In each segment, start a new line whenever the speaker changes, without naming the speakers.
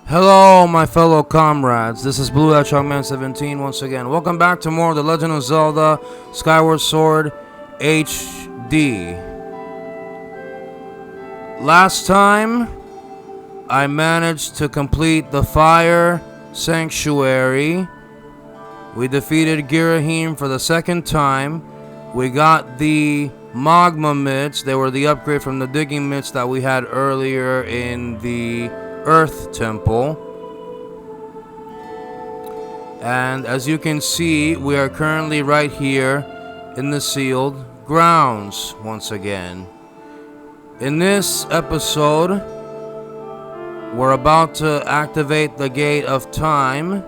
Hello, my fellow comrades. This is Blue Hedgehog Man 17 once again. Welcome back to more of the Legend of Zelda Skyward Sword HD. Last time, I managed to complete the Fire Sanctuary. We defeated Ghirahim for the second time. We got the Mogma Mitts. They were the upgrade from the digging mitts that we had earlier in the Earth Temple. And as you can see, we are currently right here in the sealed grounds once again. In this episode, we're about to activate the Gate of Time,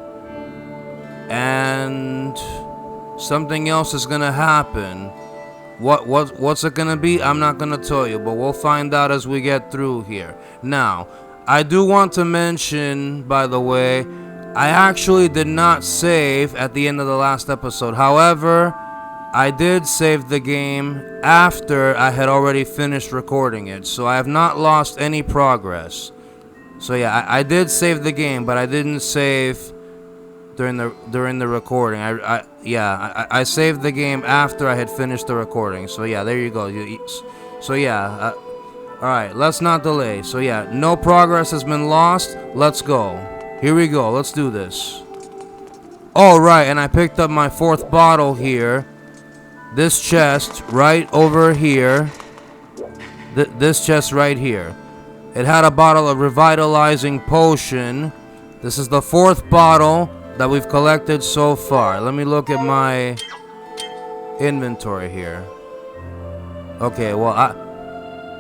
and something else is gonna happen. What's it gonna be? I'm not gonna tell you, but we'll find out as we get through here. Now, I do want to mention, by the way, I actually did not save at the end of the last episode. However, I did save the game after I had already finished recording it, so I have not lost any progress. So yeah, I did save the game, but I didn't save during the recording. I saved the game after I had finished the recording. So yeah, there you go. So yeah. Alright, let's not delay. So yeah, no progress has been lost. Let's go. Here we go. Let's do this. Alright, and I picked up my fourth bottle here. This chest right over here. This chest right here. It had a bottle of revitalizing potion. This is the fourth bottle that we've collected so far. Let me look at my inventory here. Okay, well,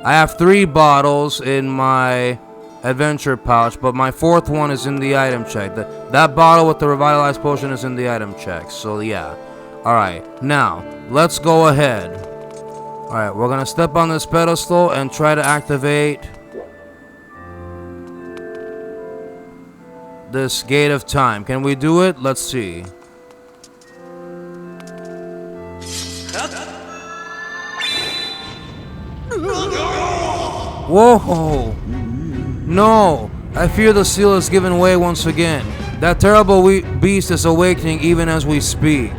I have 3 bottles in my adventure pouch, but my fourth one is in the item check. That bottle with the revitalized potion is in the item check. So yeah. Alright, now let's go ahead. Alright, we're gonna step on this pedestal and try to activate this Gate of Time. Can we do it? Let's see. Whoa! No! I fear the seal has given way once again. That terrible beast is awakening even as we speak.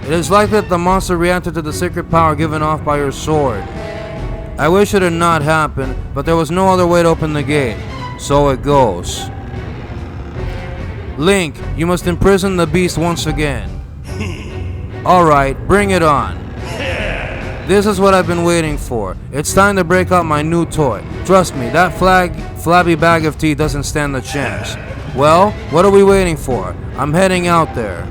It is likely that the monster reacted to the sacred power given off by your sword. I wish it had not happened, but there was no other way to open the gate. So it goes. Link, you must imprison the beast once again. Alright, bring it on. This is what I've been waiting for. It's time to break out my new toy. Trust me, that flabby bag of teeth doesn't stand a chance. Well, what are we waiting for? I'm heading out there.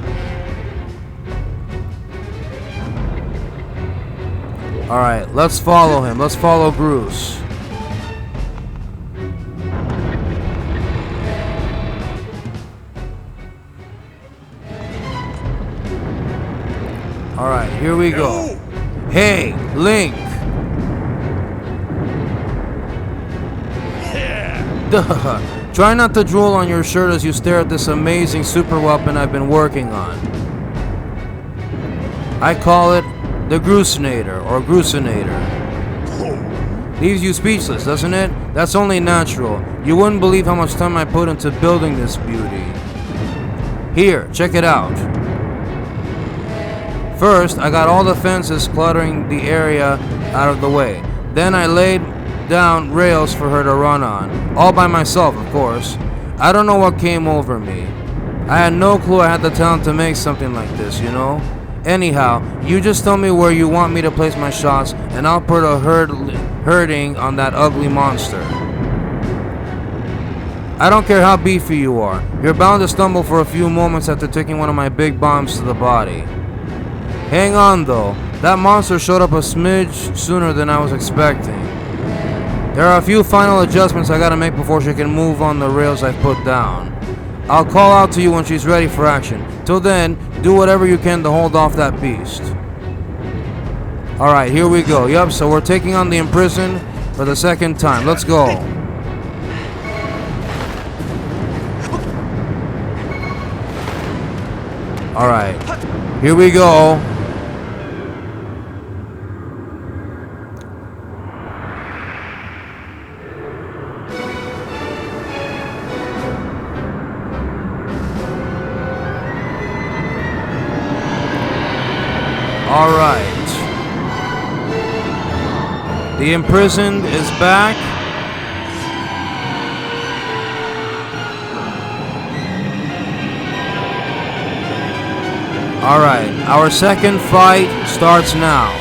Alright, let's follow him. Let's follow Groose. Alright, here we go. Hey, Link! Duh. Try not to drool on your shirt as you stare at this amazing super weapon I've been working on. I call it the Groosinator, or Groosinator. Leaves you speechless, doesn't it? That's only natural. You wouldn't believe how much time I put into building this beauty. Here, check it out. First, I got all the fences cluttering the area out of the way. Then I laid down rails for her to run on. All by myself, of course. I don't know what came over me. I had no clue I had the talent to make something like this, you know? Anyhow, you just tell me where you want me to place my shots, and I'll put a hurting on that ugly monster. I don't care how beefy you are. You're bound to stumble for a few moments after taking one of my big bombs to the body. Hang on though, that monster showed up a smidge sooner than I was expecting. There are a few final adjustments I gotta make before she can move on the rails I've put down. I'll call out to you when she's ready for action. Till then, do whatever you can to hold off that beast. Alright, here we go. Yup, so we're taking on the Imprisoned for the second time. Let's go. Alright, here we go. Alright. The Imprisoned is back. Alright, our second fight starts now.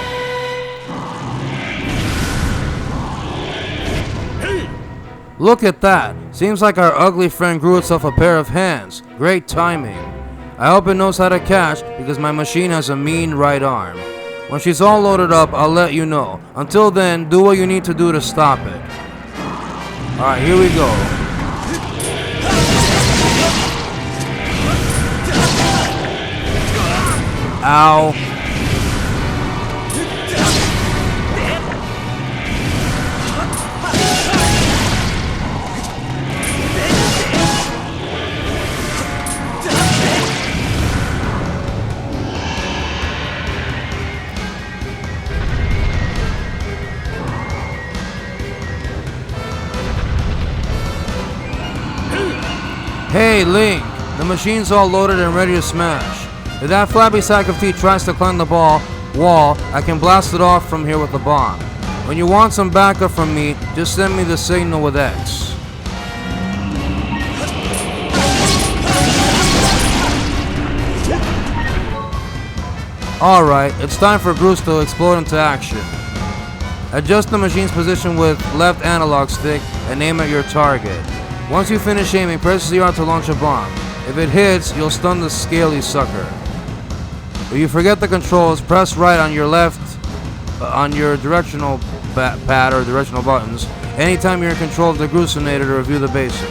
Look at that. Seems like our ugly friend grew itself a pair of hands. Great timing. I hope it knows how to catch because my machine has a mean right arm. When she's all loaded up, I'll let you know. Until then, do what you need to do to stop it. Alright, here we go. Ow. Hey, Link! The machine's all loaded and ready to smash. If that flabby sack of teeth tries to climb the wall, I can blast it off from here with the bomb. When you want some backup from me, just send me the signal with X. Alright, it's time for Groose to explode into action. Adjust the machine's position with left analog stick and aim at your target. Once you finish aiming, press ZR to launch a bomb. If it hits, you'll stun the scaly sucker. If you forget the controls, press right on your left, on your directional pad or directional buttons, anytime you're in control of the Groosinator to review the basics.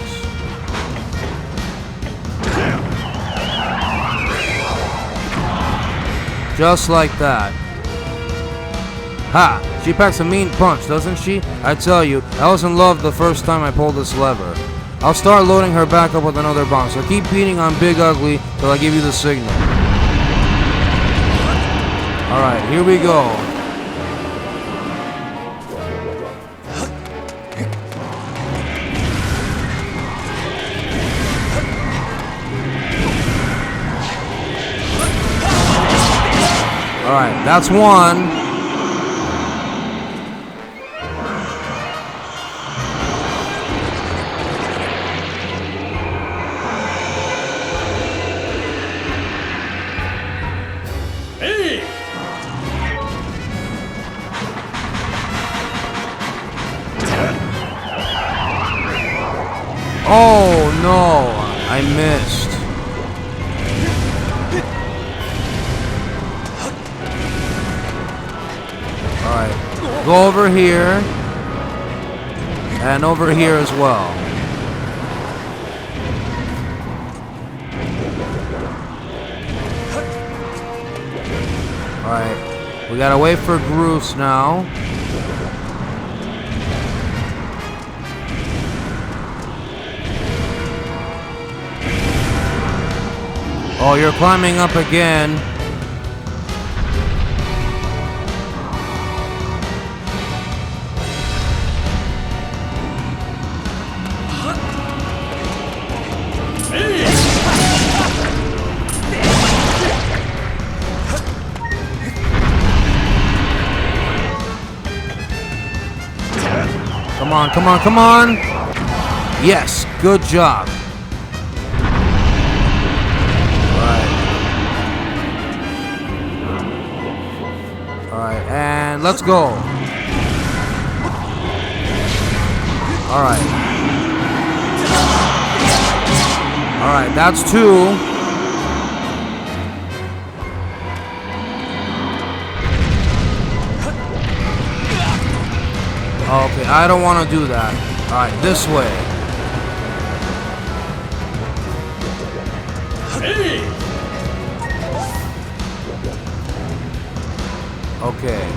Just like that. Ha! She packs a mean punch, doesn't she? I tell you, I was in love the first time I pulled this lever. I'll start loading her back up with another bomb, so keep beating on Big Ugly till I give you the signal. Alright, here we go. Alright, that's one. Oh no, I missed. Alright, go over here. And over here as well. Alright, we gotta wait for Groose now. Oh, you're climbing up again. Come on, come on, come on! Yes, good job. Alright, and let's go. Alright. Alright, that's two. Okay, I don't want to do that. Alright, this way. Okay.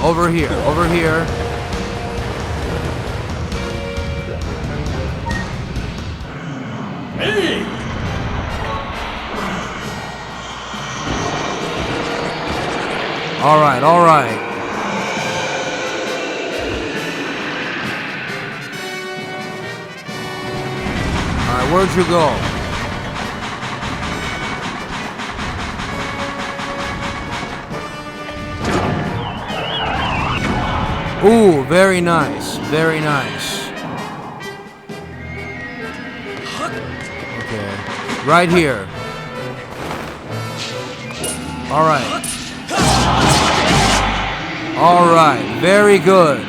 Over here, over here. Alright, alright. Alright, where'd you go? Ooh, very nice. Very nice. Okay. Right here. Alright. Alright. Very good.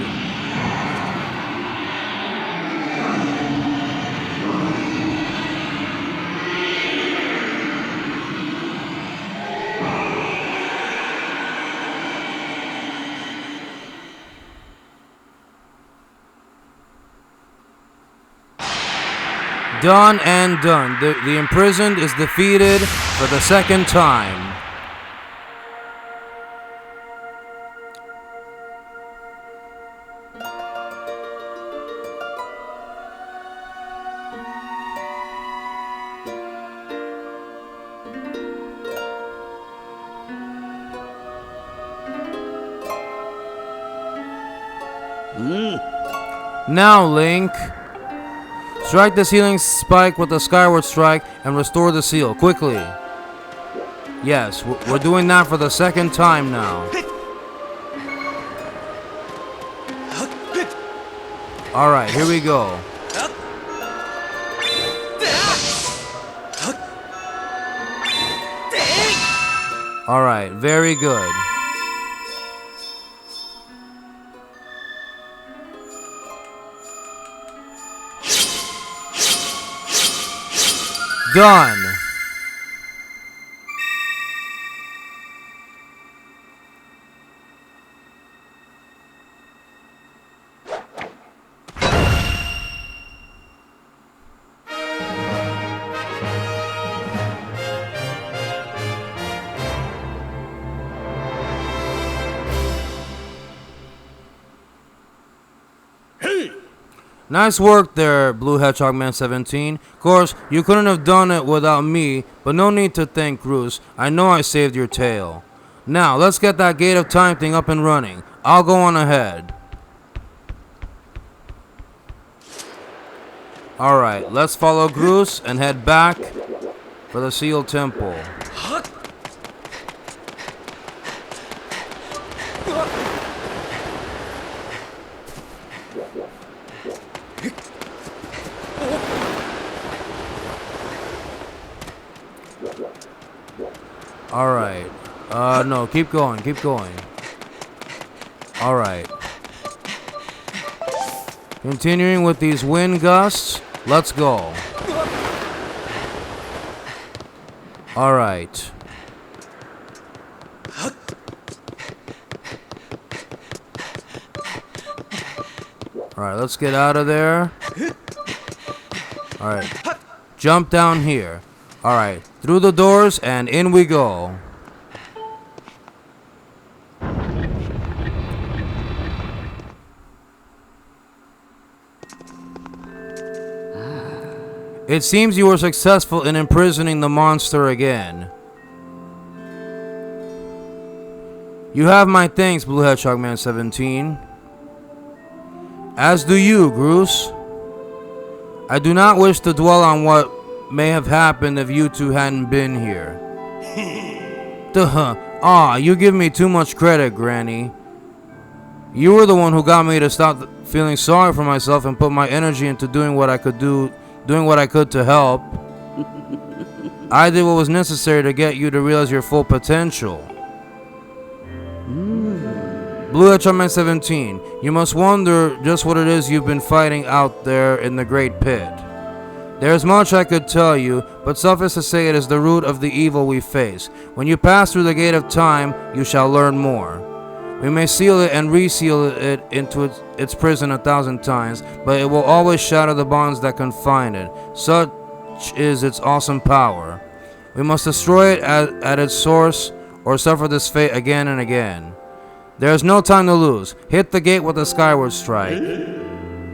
Done and done. The Imprisoned is defeated for the second time. Now, Link. Strike the ceiling spike with the Skyward Strike and restore the seal, quickly. Yes, we're doing that for the second time now. Alright, here we go. Alright, very good. Done. Nice work there, Blue Hedgehog Man 17. Of course, you couldn't have done it without me, but no need to thank Groose. I know I saved your tail. Now, let's get that Gate of Time thing up and running. I'll go on ahead. Alright, let's follow Groose and head back for the Sealed Temple. Alright. No, keep going, keep going. Alright. Continuing with these wind gusts, let's go. Alright. Alright, let's get out of there. Alright. Jump down here. Alright, through the doors and in we go. It seems you were successful in imprisoning the monster again. You have my thanks, Blue Hedgehog Man 17. As do you, Groose. I do not wish to dwell on what may have happened if you two hadn't been here. Duh. Aw, you give me too much credit, Granny. You were the one who got me to stop feeling sorry for myself and put my energy into doing what I could to help. I did what was necessary to get you to realize your full potential. Blue Hedgehog Man 17, you must wonder just what it is you've been fighting out there in the Great Pit. There is much I could tell you, but suffice to say it is the root of the evil we face. When you pass through the Gate of Time, you shall learn more. We may seal it and reseal it into its prison 1,000 times, but it will always shatter the bonds that confine it. Such is its awesome power. We must destroy it at its source, or suffer this fate again and again. There is no time to lose. Hit the gate with a Skyward Strike.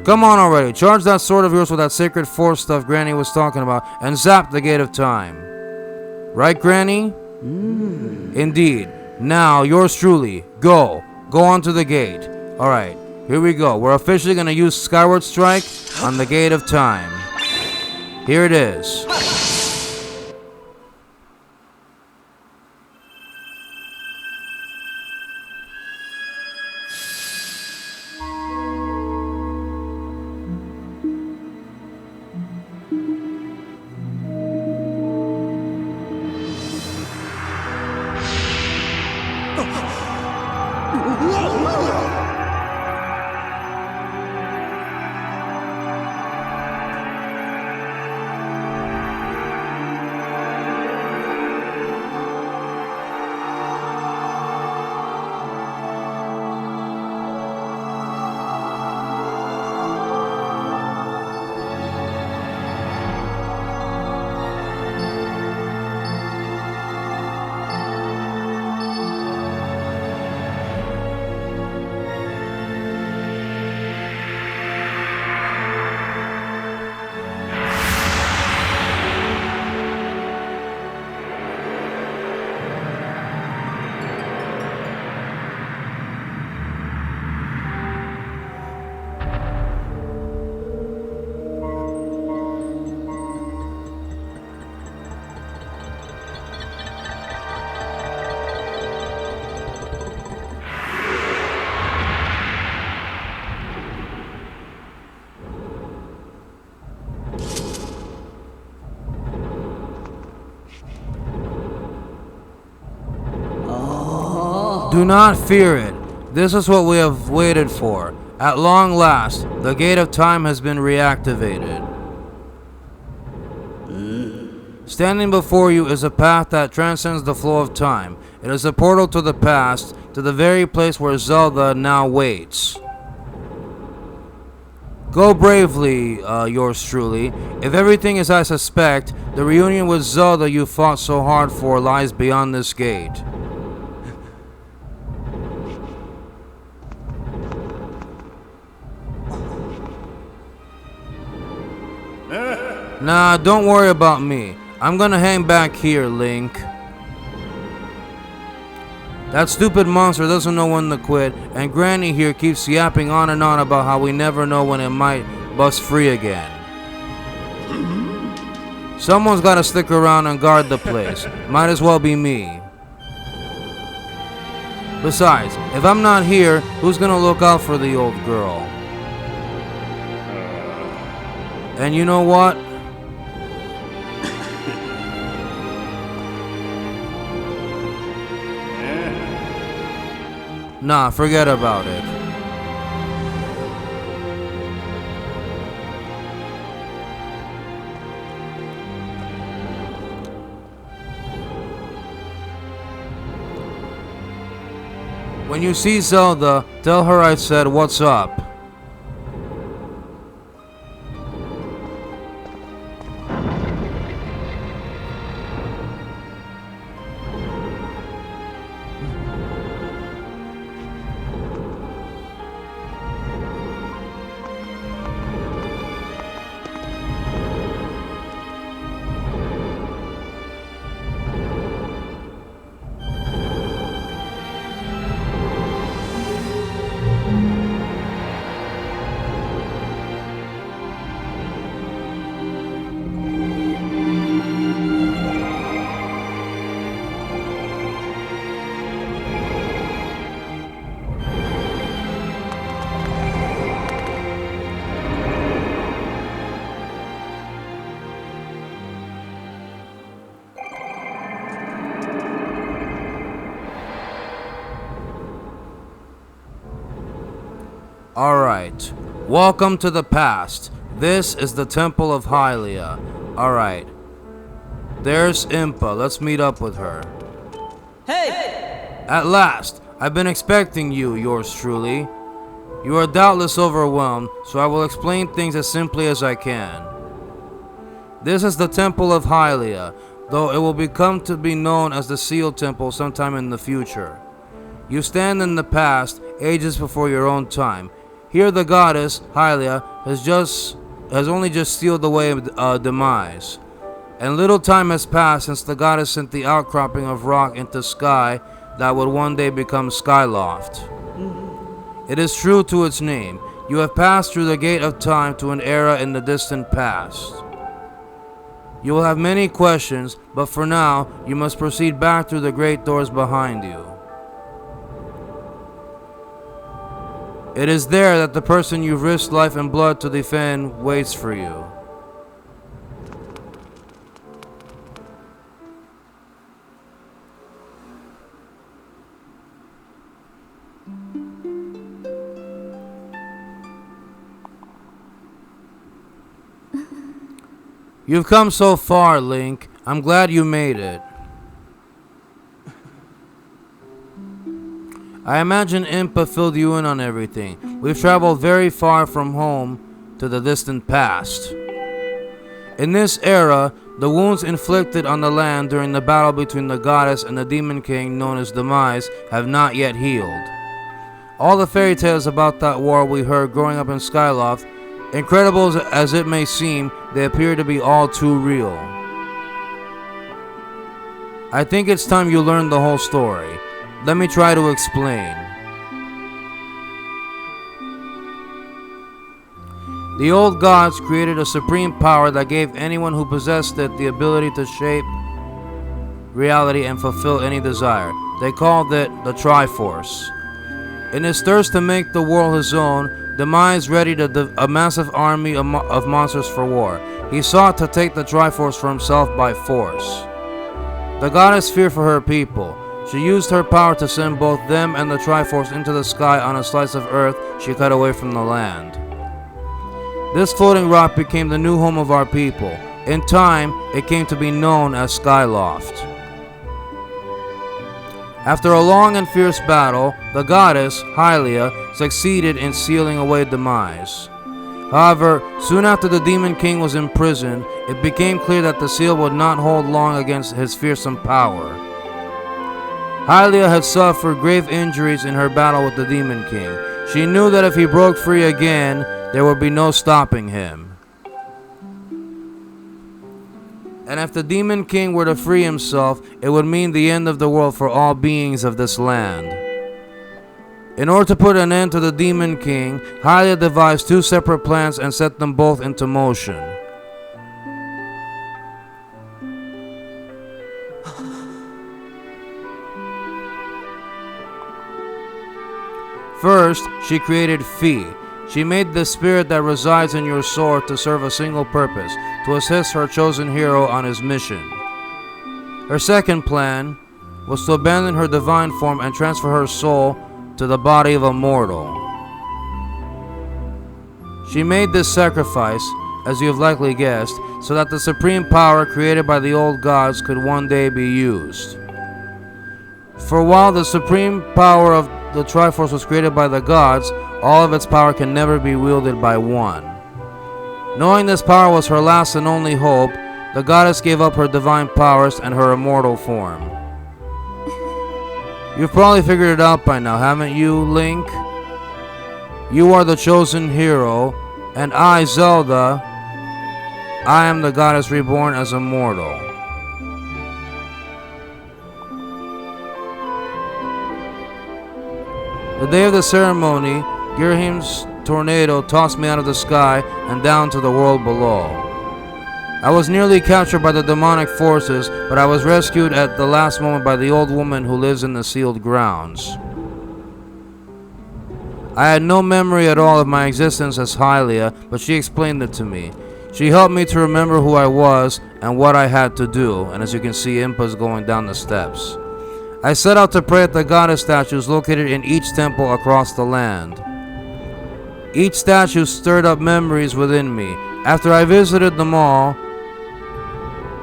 Come on already, charge that sword of yours with that sacred force stuff Granny was talking about, and zap the Gate of Time. Right, Granny? Indeed. Now, yours truly. Go on to the gate. Alright, here we go. We're officially going to use Skyward Strike on the Gate of Time. Here it is. Do not fear it. This is what we have waited for. At long last, the gate of time has been reactivated. Standing before you is a path that transcends the flow of time. It is a portal to the past, to the very place where Zelda now waits. Go bravely, yours truly. If everything is as I suspect, the reunion with Zelda you fought so hard for lies beyond this gate. Nah, don't worry about me. I'm gonna hang back here, Link. That stupid monster doesn't know when to quit, and Granny here keeps yapping on and on about how we never know when it might bust free again. Someone's gotta stick around and guard the place. Might as well be me. Besides, if I'm not here, who's gonna look out for the old girl? And you know what? Nah, forget about it. When you see Zelda, tell her I said what's up. Alright, welcome to the past. This is the Temple of Hylia. Alright, there's Impa. Let's meet up with her.
Hey!
At last, I've been expecting you, yours truly. You are doubtless overwhelmed, so I will explain things as simply as I can. This is the Temple of Hylia, though it will become to be known as the Seal Temple sometime in the future. You stand in the past, ages before your own time. Here the goddess, Hylia, has only just sealed away demise. And little time has passed since the goddess sent the outcropping of rock into sky that would one day become Skyloft. It is true to its name. You have passed through the gate of time to an era in the distant past. You will have many questions, but for now, you must proceed back through the great doors behind you. It is there that the person you've risked life and blood to defend waits for you. You've come so far, Link. I'm glad you made it. I imagine Impa filled you in on everything. We've traveled very far from home to the distant past. In this era, the wounds inflicted on the land during the battle between the goddess and the demon king known as Demise have not yet healed. All the fairy tales about that war we heard growing up in Skyloft, incredible as it may seem, they appear to be all too real. I think it's time you learned the whole story. Let me try to explain. The old gods created a supreme power that gave anyone who possessed it the ability to shape reality and fulfill any desire. They called it the Triforce. In his thirst to make the world his own, Demise readied a massive army of monsters for war. He sought to take the Triforce for himself by force. The goddess feared for her people. She used her power to send both them and the Triforce into the sky on a slice of earth she cut away from the land. This floating rock became the new home of our people. In time, it came to be known as Skyloft. After a long and fierce battle, the goddess, Hylia, succeeded in sealing away demise. However, soon after the Demon King was imprisoned, it became clear that the seal would not hold long against his fearsome power. Hylia had suffered grave injuries in her battle with the Demon King. She knew that if he broke free again, there would be no stopping him. And if the Demon King were to free himself, it would mean the end of the world for all beings of this land. In order to put an end to the Demon King, Hylia devised two separate plans and set them both into motion. First, she created Fi. She made the spirit that resides in your sword to serve a single purpose, to assist her chosen hero on his mission. Her second plan was to abandon her divine form and transfer her soul to the body of a mortal. She made this sacrifice, as you have likely guessed, so that the supreme power created by the old gods could one day be used. For while the supreme power of the Triforce was created by the gods, all of its power can never be wielded by one. Knowing this power was her last and only hope, the goddess gave up her divine powers and her immortal form. You've probably figured it out by now, haven't you, Link? You are the chosen hero, and I, Zelda, I am the goddess reborn as a mortal. The day of the ceremony, Ghirahim's tornado tossed me out of the sky and down to the world below. I was nearly captured by the demonic forces, but I was rescued at the last moment by the old woman who lives in the sealed grounds. I had no memory at all of my existence as Hylia, but she explained it to me. She helped me to remember who I was and what I had to do, and as you can see, Impa's going down the steps. I set out to pray at the goddess statues located in each temple across the land. Each statue stirred up memories within me. After I visited them all,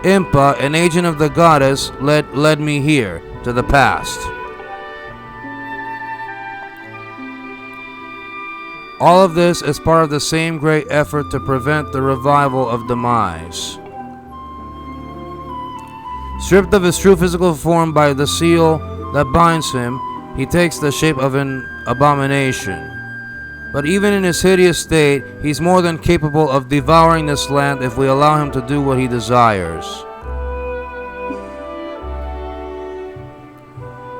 Impa, an agent of the goddess, led me here, to the past. All of this is part of the same great effort to prevent the revival of demise. Stripped of his true physical form by the seal that binds him, he takes the shape of an abomination. But even in his hideous state, he's more than capable of devouring this land if we allow him to do what he desires.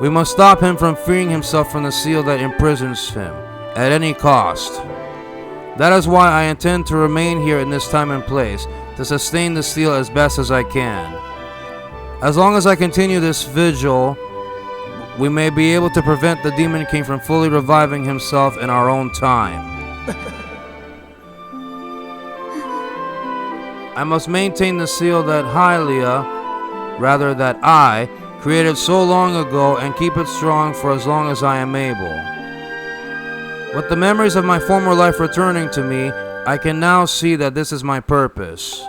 We must stop him from freeing himself from the seal that imprisons him, at any cost. That is why I intend to remain here in this time and place, to sustain the seal as best as I can. As long as I continue this vigil, we may be able to prevent the Demon King from fully reviving himself in our own time. I must maintain the seal that that I, created so long ago and keep it strong for as long as I am able. With the memories of my former life returning to me, I can now see that this is my purpose.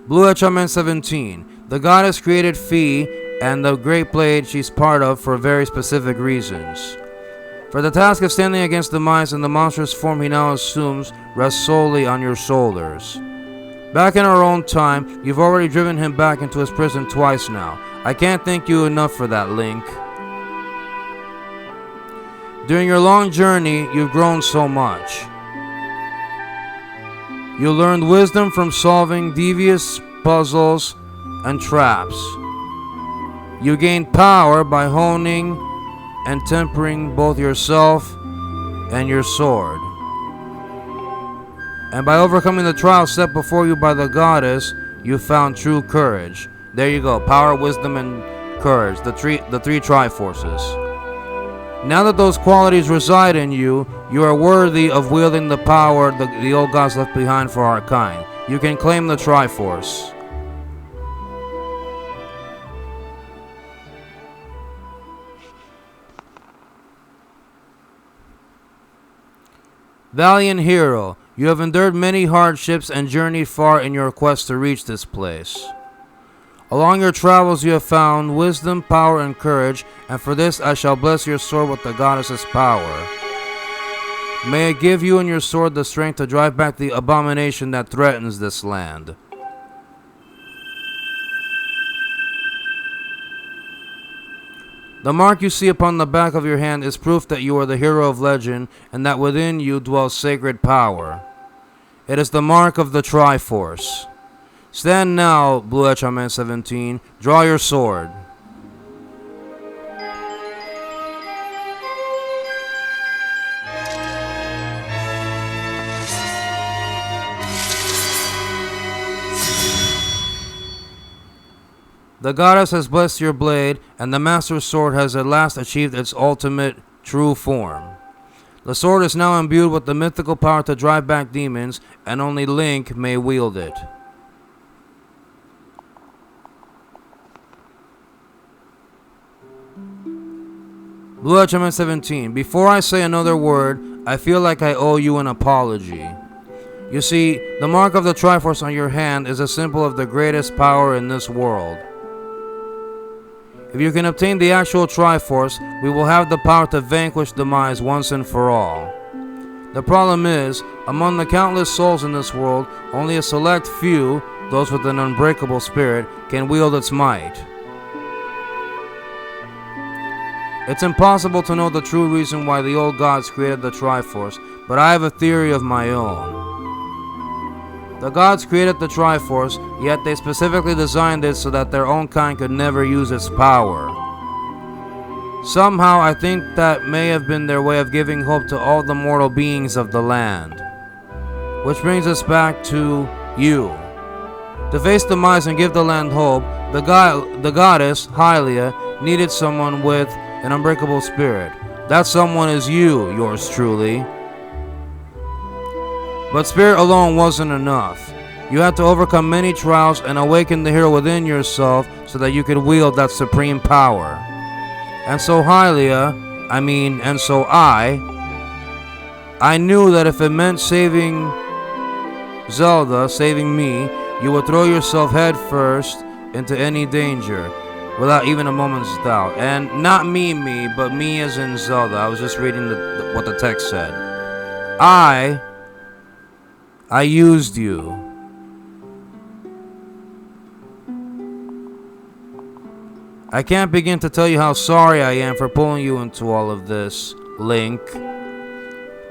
Blue HMN 17. The goddess created Fi and the great blade she's part of for very specific reasons. For the task of standing against demise in the monstrous form he now assumes rests solely on your shoulders. Back in our own time, you've already driven him back into his prison twice now. I can't thank you enough for that, Link. During your long journey, you've grown so much. You learned wisdom from solving devious puzzles and traps. You gained power by honing and tempering both yourself and your sword. And by overcoming the trials set before you by the goddess, you found true courage. There you go, power, wisdom, and courage, the three Triforces. Now that those qualities reside in you, you are worthy of wielding the power the old gods left behind for our kind. You can claim the Triforce. Valiant hero, you have endured many hardships and journeyed far in your quest to reach this place. Along your travels you have found wisdom, power, and courage, and for this I shall bless your sword with the goddess's power. May it give you and your sword the strength to drive back the abomination that threatens this land. The mark you see upon the back of your hand is proof that you are the hero of legend and that within you dwells sacred power. It is the mark of the Triforce. Stand now, Blue Etchaman 17. Draw your sword. The goddess has blessed your blade, and the master's sword has at last achieved its ultimate, true form. The sword is now imbued with the mythical power to drive back demons, and only Link may wield it. Blue Etchaman 17. Before I say another word, I feel like I owe you an apology. You see, the mark of the Triforce on your hand is a symbol of the greatest power in this world. If you can obtain the actual Triforce, we will have the power to vanquish demise once and for all. The problem is, among the countless souls in this world, only a select few, those with an unbreakable spirit, can wield its might. It's impossible to know the true reason why the old gods created the Triforce, but I have a theory of my own. The gods created the Triforce, yet they specifically designed it so that their own kind could never use its power. Somehow, I think that may have been their way of giving hope to all the mortal beings of the land. Which brings us back to you. To face demise and give the land hope, the goddess, Hylia, needed someone with an unbreakable spirit. That someone is you, yours truly. But spirit alone wasn't enough. You had to overcome many trials and awaken the hero within yourself so that you could wield that supreme power. And so Hylia, I knew that if it meant saving Zelda, saving me, you would throw yourself head first into any danger without even a moment's doubt. And not me, but me as in Zelda. I was just reading what the text said. I used you. I can't begin to tell you how sorry I am for pulling you into all of this, Link.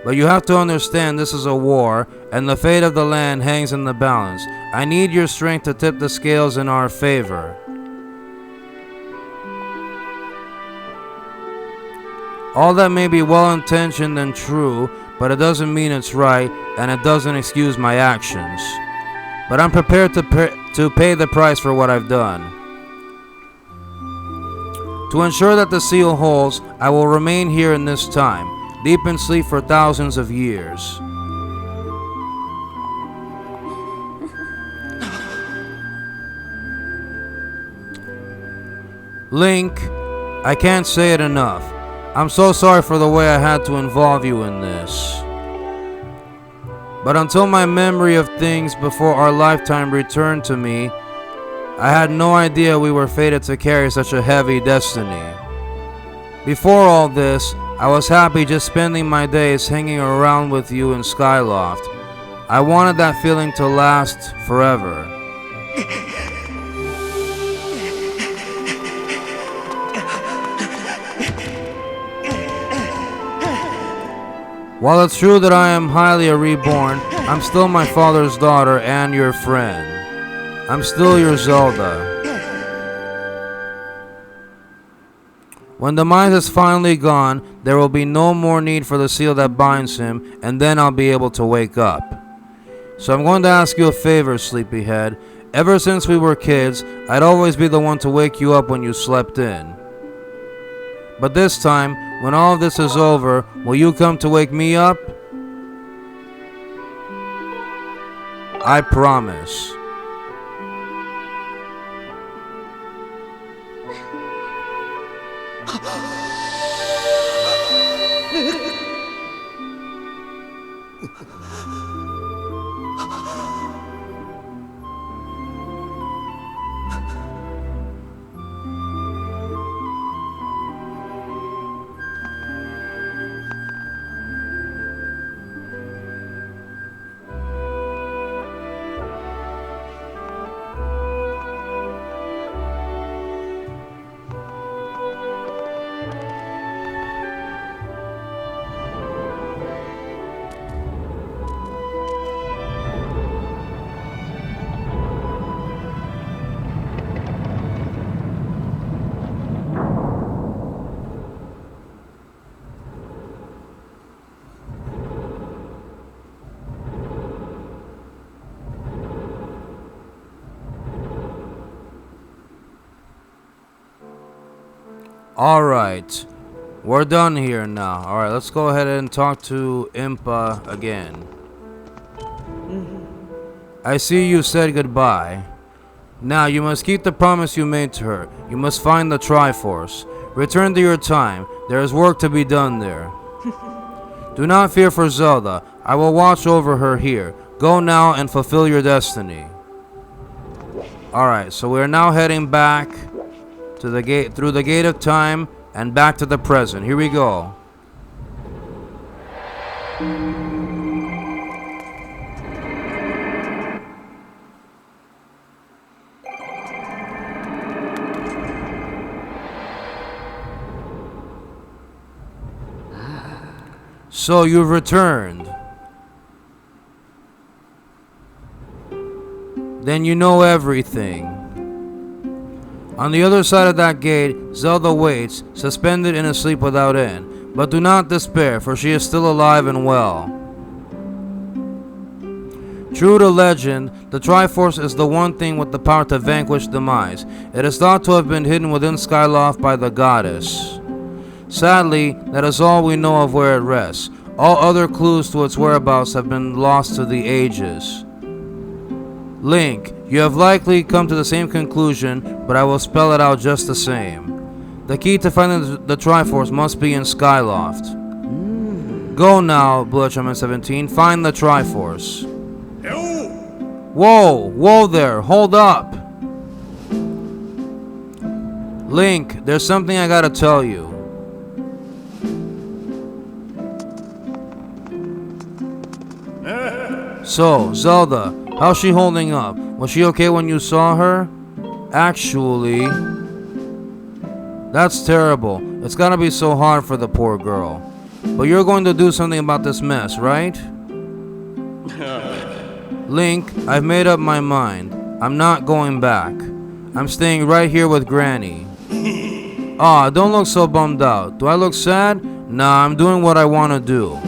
But you have to understand this is a war, and the fate of the land hangs in the balance. I need your strength to tip the scales in our favor. All that may be well-intentioned and true, but it doesn't mean it's right, and it doesn't excuse my actions. But I'm prepared to pay the price for what I've done. To ensure that the seal holds, I will remain here in this time, deep in sleep for thousands of years. Link, I can't say it enough. I'm so sorry for the way I had to involve you in this. But until my memory of things before our lifetime returned to me, I had no idea we were fated to carry such a heavy destiny. Before all this, I was happy just spending my days hanging around with you in Skyloft. I wanted that feeling to last forever. While it's true that I am Hylia reborn, I'm still my father's daughter and your friend. I'm still your Zelda. When the mind is finally gone, there will be no more need for the seal that binds him, and then I'll be able to wake up. So I'm going to ask you a favor, sleepyhead. Ever since we were kids, I'd always be the one to wake you up when you slept in. But this time, when all of this is over, will you come to wake me up? I promise. Alright, we're done here now. Alright, let's go ahead and talk to Impa again. I see you said goodbye. Now you must keep the promise you made to her. You must find the Triforce. Return to your time. There is work to be done there. Do not fear for Zelda. I will watch over her here. Go now and fulfill your destiny. Alright, so we're now heading back to the gate, through the gate of time and back to the present. Here we go. So you've returned. Then you know everything. On the other side of that gate, Zelda waits, suspended in a sleep without end. But do not despair, for she is still alive and well. True to legend, the Triforce is the one thing with the power to vanquish demise. It is thought to have been hidden within Skyloft by the goddess. Sadly, that is all we know of where it rests. All other clues to its whereabouts have been lost to the ages. Link, you have likely come to the same conclusion, but I will spell it out just the same. The key to finding the Triforce must be in Skyloft. Go now, Bilocite 17, find the Triforce. Whoa, there, hold up. Link, there's something I gotta tell you. So, Zelda, how's she holding up? Was she okay when you saw her? Actually, that's terrible. It's gotta be so hard for the poor girl. But you're going to do something about this mess, right? Link, I've made up my mind. I'm not going back. I'm staying right here with Granny. Aw, don't look so bummed out. Do I look sad? Nah, I'm doing what I want to do.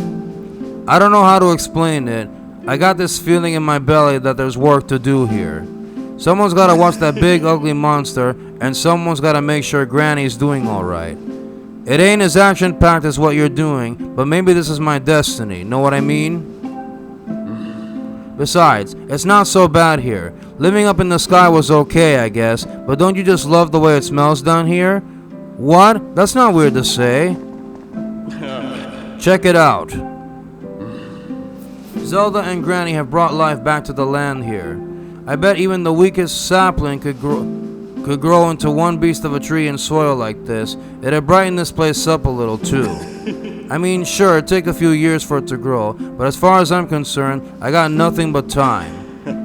I don't know how to explain it. I got this feeling in my belly that there's work to do here. Someone's gotta watch that big ugly monster, and someone's gotta make sure Granny's doing alright. It ain't as action-packed as what you're doing, but maybe this is my destiny, know what I mean? Besides, it's not so bad here. Living up in the sky was okay, I guess, but don't you just love the way it smells down here? What? That's not weird to say. Check it out. Zelda and Granny have brought life back to the land here. I bet even the weakest sapling could grow into one beast of a tree in soil like this. It'd brighten this place up a little too. I mean, sure, it'd take a few years for it to grow, but as far as I'm concerned, I got nothing but time.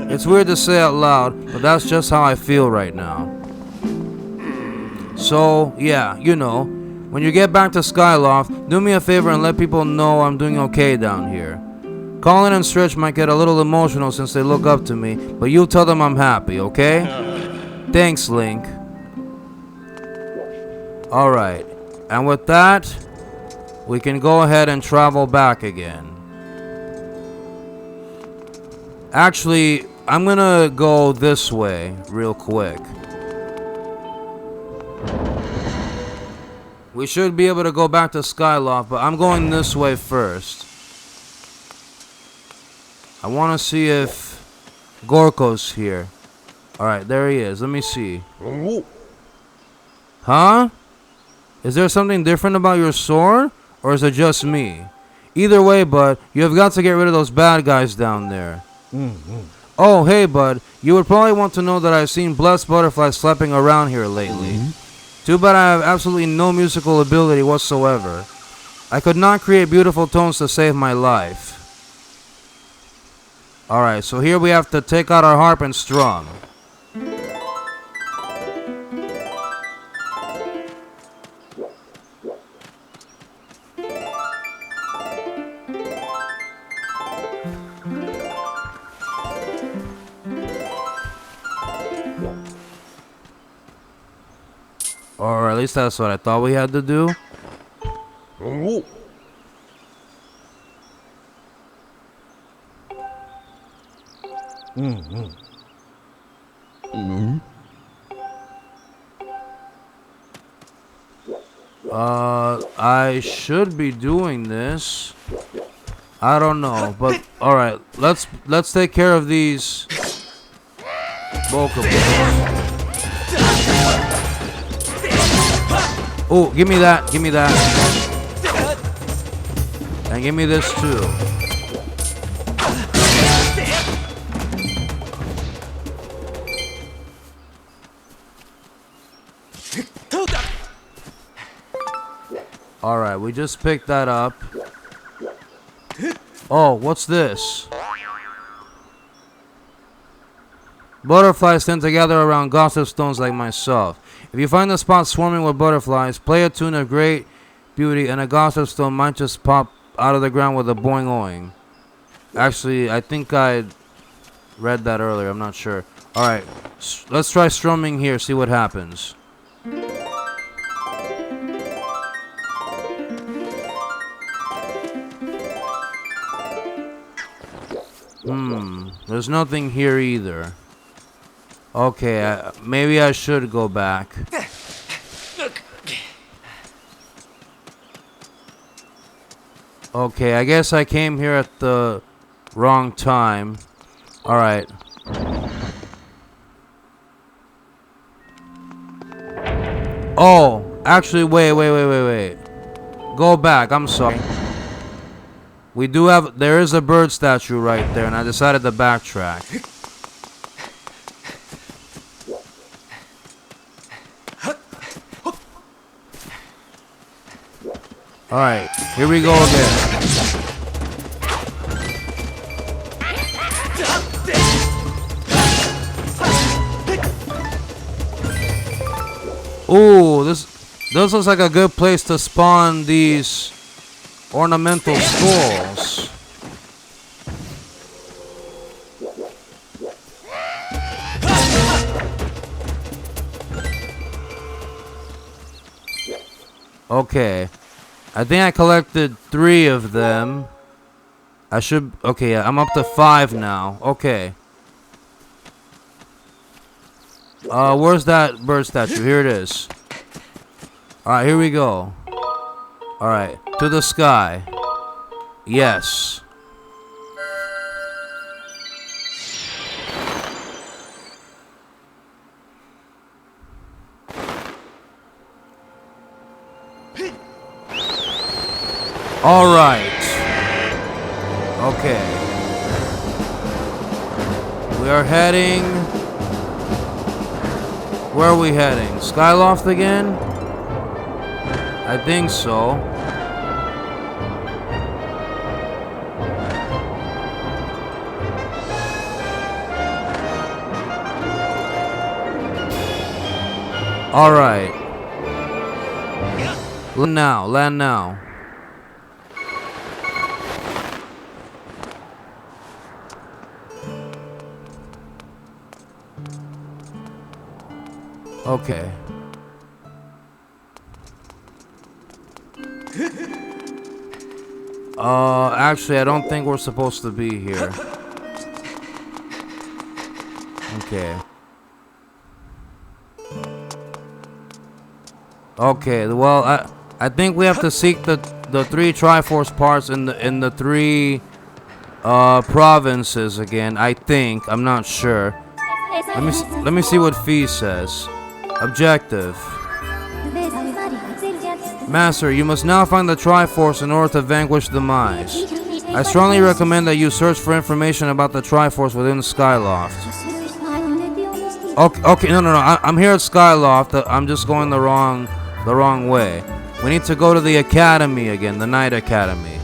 It's weird to say out loud, but that's just how I feel right now. So, yeah, you know, when you get back to Skyloft, do me a favor and let people know I'm doing okay down here. Colin and Stretch might get a little emotional since they look up to me, but you tell them I'm happy, okay? Thanks, Link. Alright, and with that, we can go ahead and travel back again. Actually, I'm gonna go this way real quick. We should be able to go back to Skyloft, but I'm going this way first. I want to see if Gorko's here. Alright, there he is. Let me see. Huh? Is there something different about your sword? Or is it just me? Either way, bud, you have got to get rid of those bad guys down there. Oh, hey, bud. You would probably want to know that I've seen blessed butterflies flapping around here lately. Too bad I have absolutely no musical ability whatsoever. I could not create beautiful tones to save my life. Alright, so here we have to take out our harp and strum. Or at least that's what I thought we had to do. I should be doing this. I don't know, but alright, let's take care of these Pokeballs. Oh, give me that, give me that. And give me this too. Alright, we just picked that up. Oh, what's this? Butterflies tend to gather around gossip stones like myself. If you find a spot swarming with butterflies, play a tune of great beauty and a gossip stone might just pop out of the ground with a boing oing. Actually, I think I read that earlier. I'm not sure. Alright, let's try strumming here, see what happens. There's nothing here either. Okay, maybe I should go back. Okay, I guess I came here at the wrong time. Alright. Oh, actually, wait. Go back, I'm sorry. There is a bird statue right there, and I decided to backtrack. Alright, here we go again. Ooh, this looks like a good place to spawn these ornamental skulls. Okay. I think I collected 3 of them. Okay, I'm up to 5 now. Okay. Where's that bird statue? Here it is. Alright, here we go. Alright, to the sky. Yes. Alright. Okay. We are heading... Where are we heading? Skyloft again? I think so. Alright. Land now. Okay. Actually, I don't think we're supposed to be here. Okay. Okay, well, I think we have to seek the 3 Triforce parts in the 3 provinces again. I think. I'm not sure. Let me see what Fee says. Objective. Master, you must now find the Triforce in order to vanquish the mice. I strongly recommend that you search for information about the Triforce within Skyloft. Okay, no. I'm here at Skyloft. I'm just going the wrong way. We need to go to the Academy again, the Night Academy.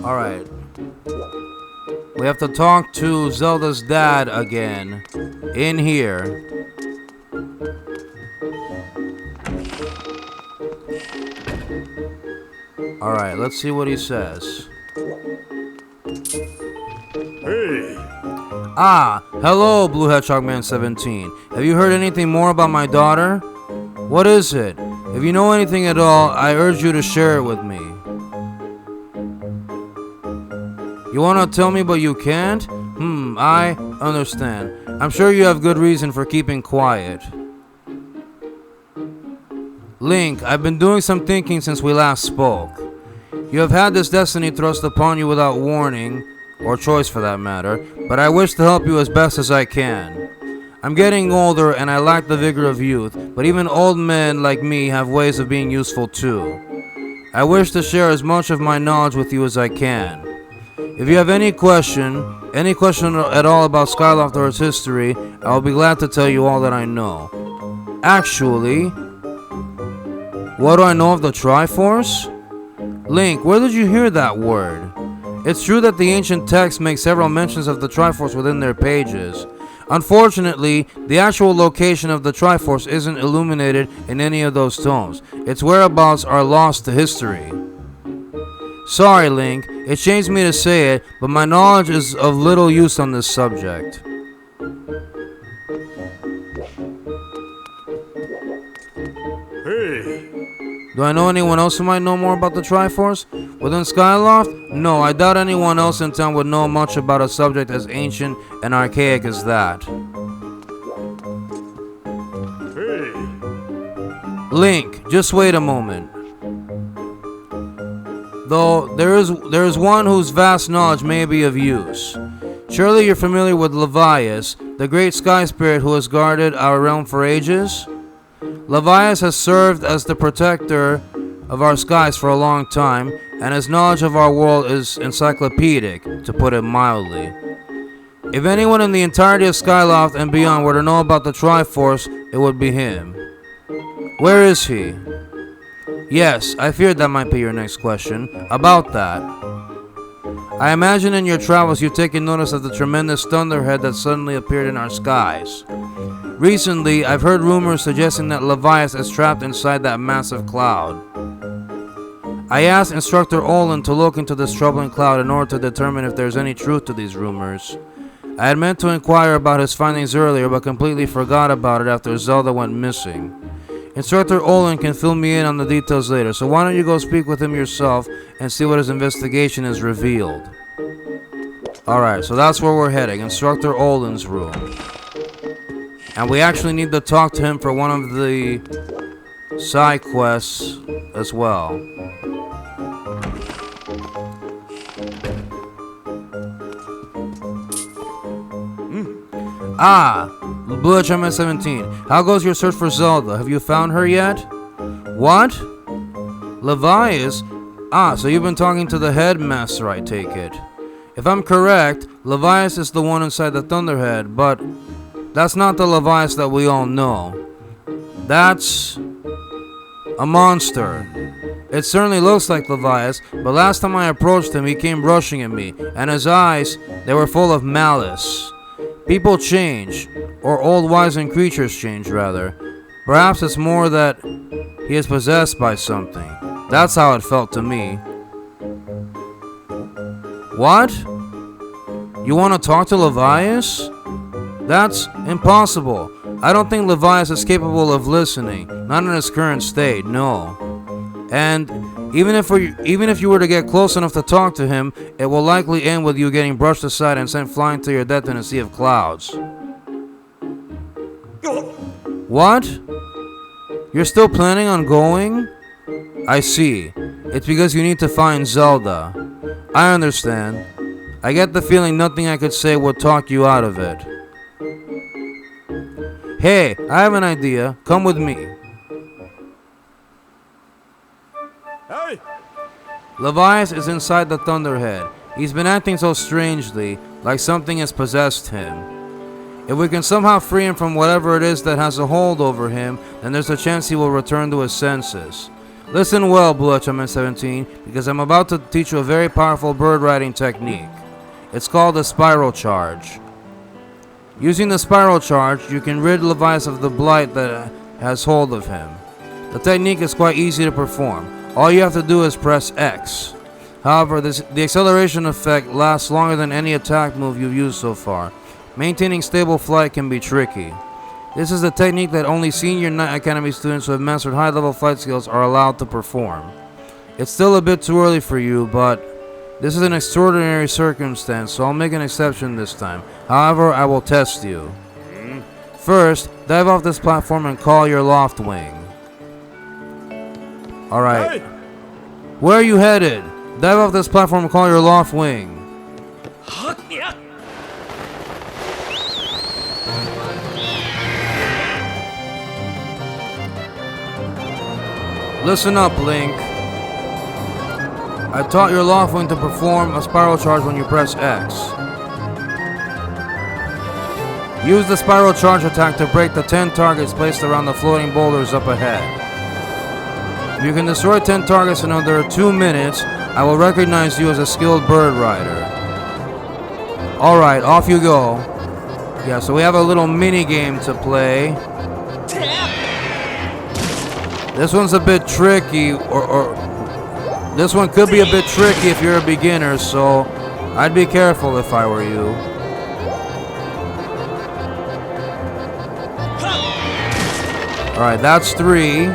Alright. We have to talk to Zelda's dad again. In here. Alright, let's see what he says.
Hey!
Ah, hello, Blue Hedgehog Man 17. Have you heard anything more about my daughter? What is it? If you know anything at all, I urge you to share it with me. You want to tell me but you can't? I understand. I'm sure you have good reason for keeping quiet. Link, I've been doing some thinking since we last spoke. You have had this destiny thrust upon you without warning, or choice for that matter, but I wish to help you as best as I can. I'm getting older and I lack the vigor of youth, but even old men like me have ways of being useful too. I wish to share as much of my knowledge with you as I can. If you have any question at all about Skyloft or its history, I will be glad to tell you all that I know. Actually, what do I know of the Triforce? Link, where did you hear that word? It's true that the ancient texts make several mentions of the Triforce within their pages. Unfortunately, the actual location of the Triforce isn't illuminated in any of those tomes. Its whereabouts are lost to history. Sorry, Link, it shames me to say it, but my knowledge is of little use on this subject.
Hey!
Do I know anyone else who might know more about the Triforce? Within Skyloft? No, I doubt anyone else in town would know much about a subject as ancient and archaic as that.
Hey!
Link, just wait a moment. Though there is one whose vast knowledge may be of use. Surely you're familiar with Levias, the great sky spirit who has guarded our realm for ages? Levias has served as the protector of our skies for a long time, and his knowledge of our world is encyclopedic, to put it mildly. If anyone in the entirety of Skyloft and beyond were to know about the Triforce, it would be him. Where is he? Yes, I feared that might be your next question. About that. I imagine in your travels you've taken notice of the tremendous Thunderhead that suddenly appeared in our skies. Recently, I've heard rumors suggesting that Levias is trapped inside that massive cloud. I asked Instructor Olin to look into this troubling cloud in order to determine if there's any truth to these rumors. I had meant to inquire about his findings earlier, but completely forgot about it after Zelda went missing. Instructor Olin can fill me in on the details later, so why don't you go speak with him yourself and see what his investigation has revealed. Alright, so that's where we're heading, Instructor Olin's room. And we actually need to talk to him for one of the side quests as well. Ah, Blue HMS 17. How goes your search for Zelda? Have you found her yet? What? Levias? Ah, so you've been talking to the headmaster, I take it. If I'm correct, Levias is the one inside the Thunderhead, but that's not the Levias that we all know. That's a monster. It certainly looks like Levias, but last time I approached him, he came rushing at me, and his eyes, they were full of malice. People change, or old wizened creatures change, rather. Perhaps it's more that he is possessed by something. That's how it felt to me. What? You want to talk to Levias? That's impossible. I don't think Levias is capable of listening, not in his current state, no. And even if you were to get close enough to talk to him, it will likely end with you getting brushed aside and sent flying to your death in a sea of clouds. What? You're still planning on going? I see. It's because you need to find Zelda. I understand. I get the feeling nothing I could say would talk you out of it. Hey, I have an idea. Come with me.
Hey!
Levias is inside the Thunderhead. He's been acting so strangely, like something has possessed him. If we can somehow free him from whatever it is that has a hold over him, then there's a chance he will return to his senses. Listen well, Blue HMN 17, because I'm about to teach you a very powerful bird riding technique. It's called the Spiral Charge. Using the Spiral Charge, you can rid Levias of the blight that has hold of him. The technique is quite easy to perform. All you have to do is press X. However, the acceleration effect lasts longer than any attack move you've used so far. Maintaining stable flight can be tricky. This is a technique that only senior Knight Academy students who have mastered high-level flight skills are allowed to perform. It's still a bit too early for you, but this is an extraordinary circumstance, so I'll make an exception this time. However, I will test you. First, dive off this platform and call your loft wing. Alright.
Hey!
Where are you headed? Dive off this platform and call your loft wing. Listen up, Link. I taught your loft wing to perform a spiral charge when you press X. Use the spiral charge attack to break the 10 targets placed around the floating boulders up ahead. If you can destroy 10 targets in under 2 minutes, I will recognize you as a skilled bird rider. Alright, off you go. Yeah, so we have a little mini game to play. This one's a bit tricky, or this one could be a bit tricky if you're a beginner, so I'd be careful if I were you. Alright, that's 3.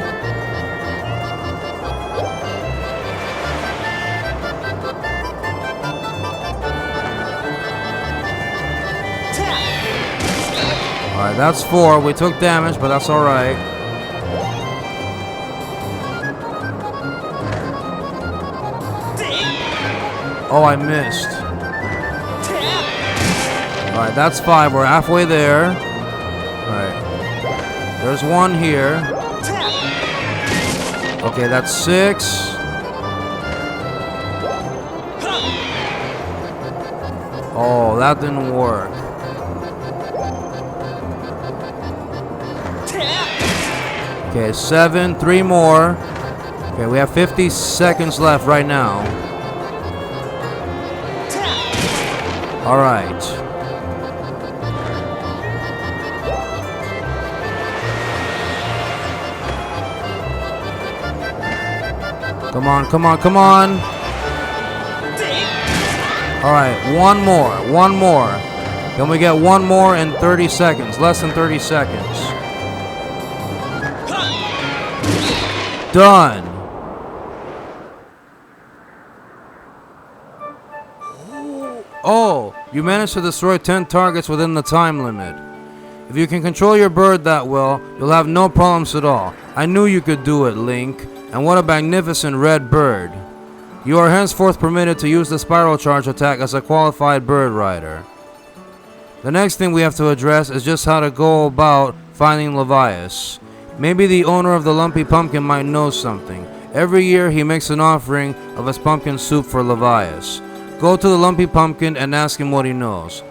Alright, that's 4. We took damage, but that's alright. Oh, I missed. Alright, that's 5. We're halfway there. Alright. There's 1 here. Okay, that's 6. Oh, that didn't work. Okay, 7. 3 more. Okay, we have 50 seconds left right now. Alright. Come on, come on, come on. Alright, 1 more. 1 more. Can we get 1 more in 30 seconds? Less than 30 seconds. Done. Oh, you managed to destroy 10 targets within the time limit. If you can control your bird that well, you'll have no problems at all. I knew you could do it, Link. And what a magnificent red bird. You are henceforth permitted to use the spiral charge attack as a qualified bird rider. The next thing we have to address is just how to go about finding Levias. Maybe the owner of the lumpy pumpkin might know something. Every year he makes an offering of his pumpkin soup for Levias. Go to the lumpy pumpkin and ask him what he knows.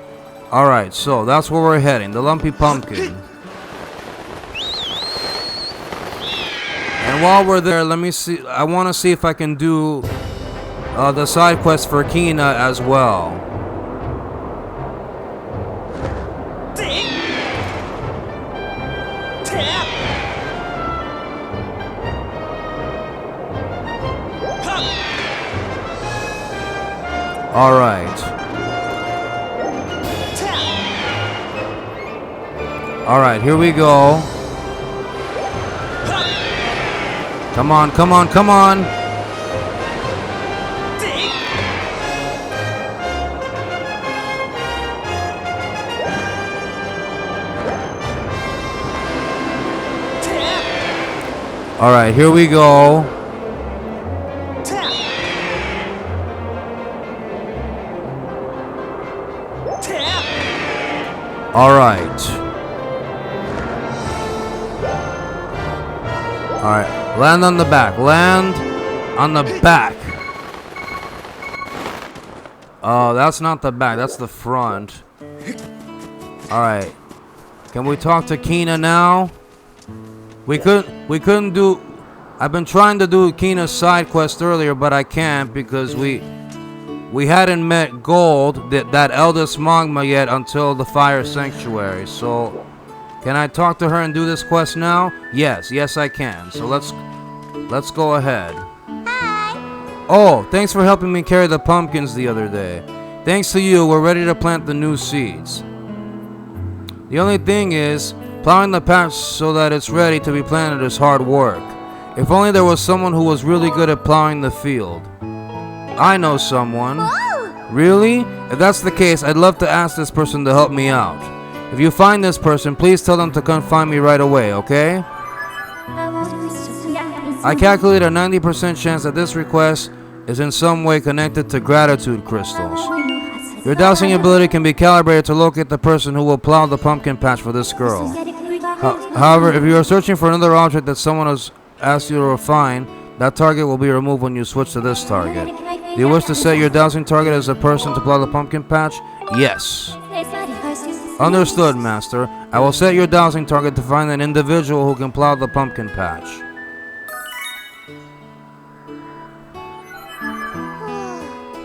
Alright, so that's where we're heading, the lumpy pumpkin. And while we're there, let me see, I want to see if I can do the side quest for Kina as well. Alright. Alright, here we go. Come on, come on, come on! Alright, here we go. Alright. Alright, land on the back. Land on the back. Oh, that's not the back, that's the front. Alright. Can we talk to Kina now? We couldn't do... I've been trying to do Kina's side quest earlier, but I can't because we hadn't met Gold, that eldest Mogma, yet until the Fire Sanctuary. So, can I talk to her and do this quest now? Yes, I can. So let's go ahead.
Hi.
Oh, thanks for helping me carry the pumpkins the other day. Thanks to you, we're ready to plant the new seeds. The only thing is, plowing the patch so that it's ready to be planted is hard work. If only there was someone who was really good at plowing the field. I know someone.
Whoa.
Really? If that's the case, I'd love to ask this person to help me out. If you find this person, please tell them to come find me right away, okay? I calculate a 90% chance that this request is in some way connected to gratitude crystals. Your dowsing ability can be calibrated to locate the person who will plow the pumpkin patch for this girl. However, if you are searching for another object that someone has asked you to refine, that target will be removed when you switch to this target. Do you wish to set your dowsing target as a person to plow the pumpkin patch? Yes. Understood, Master. I will set your dowsing target to find an individual who can plow the pumpkin patch.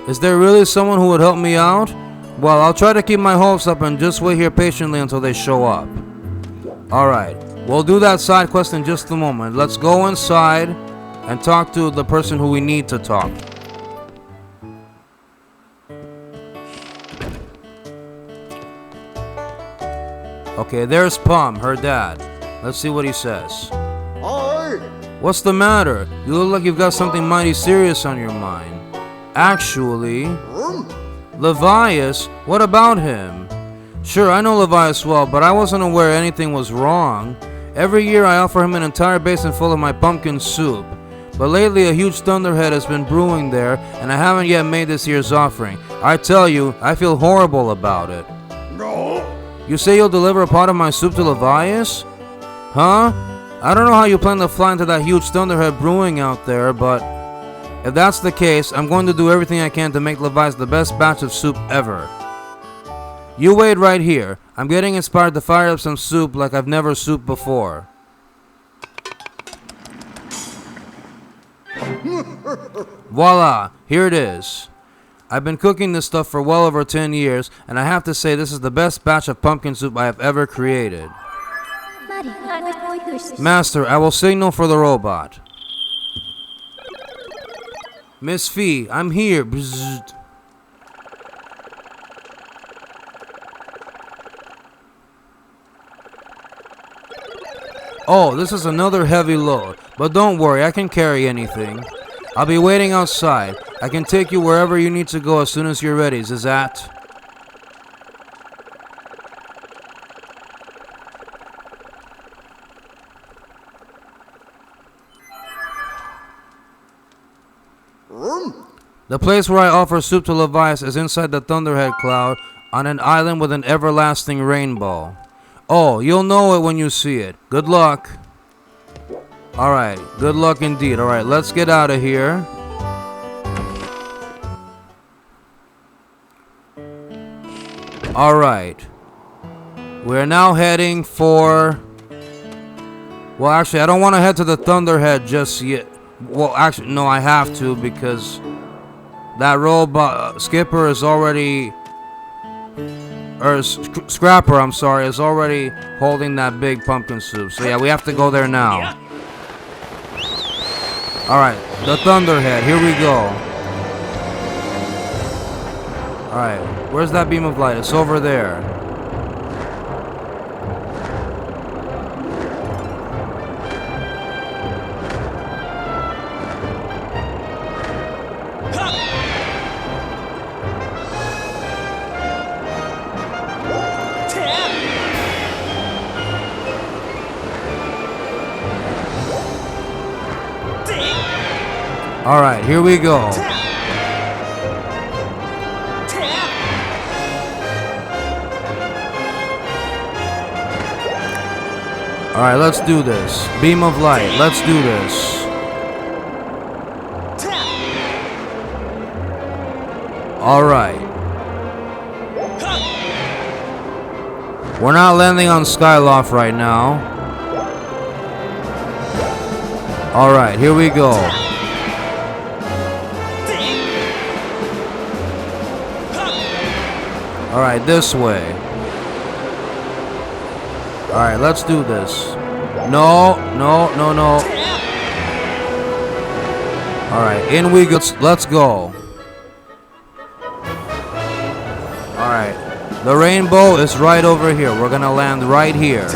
Is there really someone who would help me out? Well, I'll try to keep my hopes up and just wait here patiently until they show up. Alright, we'll do that side quest in just a moment. Let's go inside and talk to the person who we need to talk. Okay, there's Pum, her dad. Let's see what he says. What's the matter? You look like you've got something mighty serious on your mind. Actually, Levias, what about him? Sure, I know Levias well, but I wasn't aware anything was wrong. Every year I offer him an entire basin full of my pumpkin soup. But lately a huge Thunderhead has been brewing there, and I haven't yet made this year's offering. I tell you, I feel horrible about it. You say you'll deliver a pot of my soup to Levias? Huh? I don't know how you plan to fly into that huge Thunderhead brewing out there, but if that's the case, I'm going to do everything I can to make Levias the best batch of soup ever. You wait right here. I'm getting inspired to fire up some soup like I've never souped before. Voila, here it is. I've been cooking this stuff for well over 10 years, and I have to say this is the best batch of pumpkin soup I have ever created. Master, I will signal for the robot. Miss Fee, I'm here. Bzzzt. Oh, this is another heavy load, but don't worry, I can carry anything. I'll be waiting outside. I can take you wherever you need to go as soon as you're ready, Zazat. The place where I offer soup to Levias is inside the Thunderhead cloud on an island with an everlasting rainbow. Oh, you'll know it when you see it. Good luck. Alright, good luck indeed. Alright, let's get out of here. Alright. We're now heading for... Well, actually, I don't want to head to the Thunderhead just yet. Well, actually, no, I have to because that robot skipper is already... Or Scrapper, I'm sorry, is already holding that big pumpkin soup. So yeah, we have to go there now. Alright, the Thunderhead, here we go. Alright, where's that beam of light? It's over there. Alright, here we go. Alright, let's do this. Beam of light. Let's do this. Alright. We're not landing on Skyloft right now. Alright, here we go. Alright, this way. Alright, let's do this. No. Alright, in we go. Let's go. Alright. The rainbow is right over here. We're gonna land right here.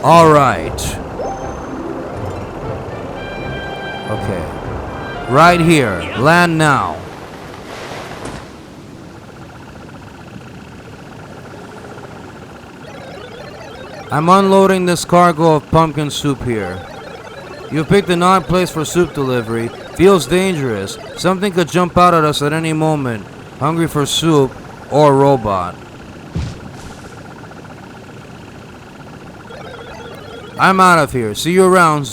Alright. Okay. Right here. Land now. I'm unloading this cargo of pumpkin soup here. You've picked an odd place for soup delivery. Feels dangerous. Something could jump out at us at any moment. Hungry for soup or robot. I'm out of here. See you around.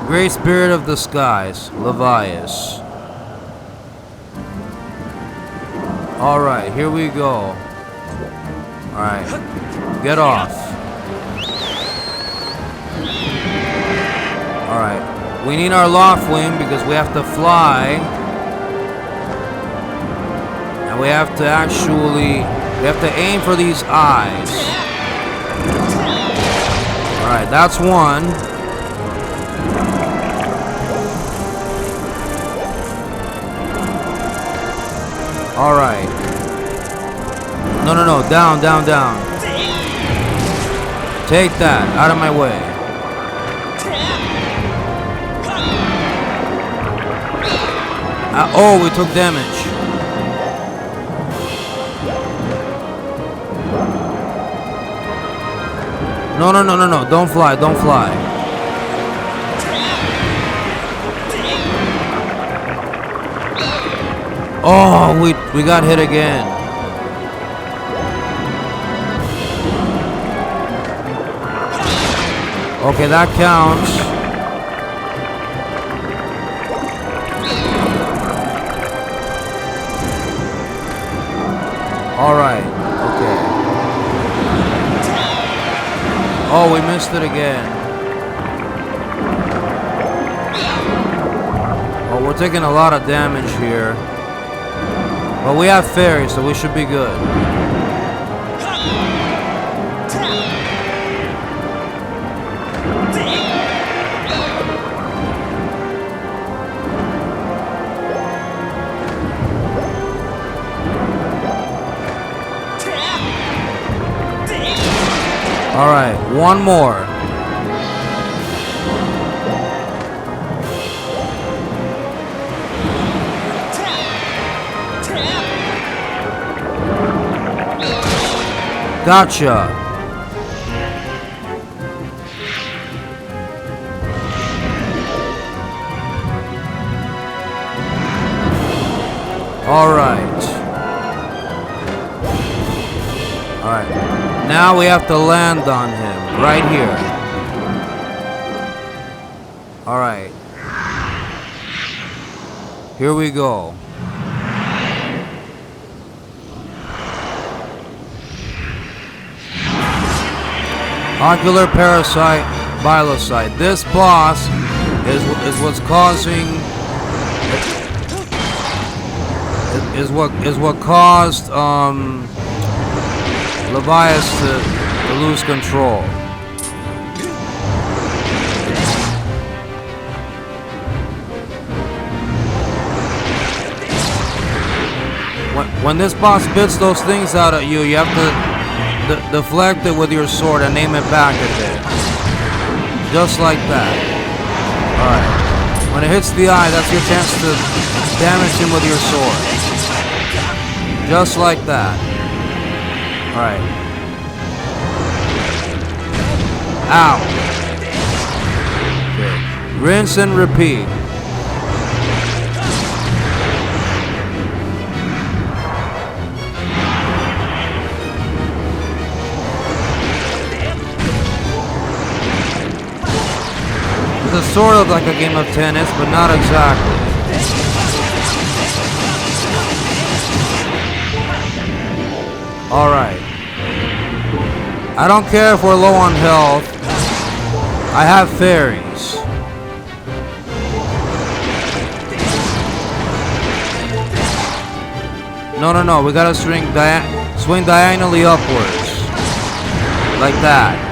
Great Spirit of the Skies, Levias. Alright, here we go. Alright, get off. Alright, we need our loft wing because we have to fly. And we have to aim for these eyes. Alright, that's one. Alright. No. Down. Take that. Out of my way. Oh, we took damage. No. Don't fly. Oh, we got hit again. Okay, that counts. Alright, okay. Oh, we missed it again. Oh, we're taking a lot of damage here. But we have fairies, so we should be good. Alright, one more. Gotcha. Alright. Now we have to land on him. Right here. Alright. Here we go. Ocular, Parasite, Bilocite. This boss is what's causing is what caused Levias to lose control. When this boss spits those things out at you, you have to deflect it with your sword and aim it back at it. Just like that. Alright. When it hits the eye, that's your chance to damage him with your sword. Just like that. Alright. Ow. Okay. Rinse and repeat. It's sort of like a game of tennis, but not exactly. Alright. I don't care if we're low on health. I have fairies. No. We gotta swing diagonally upwards. Like that.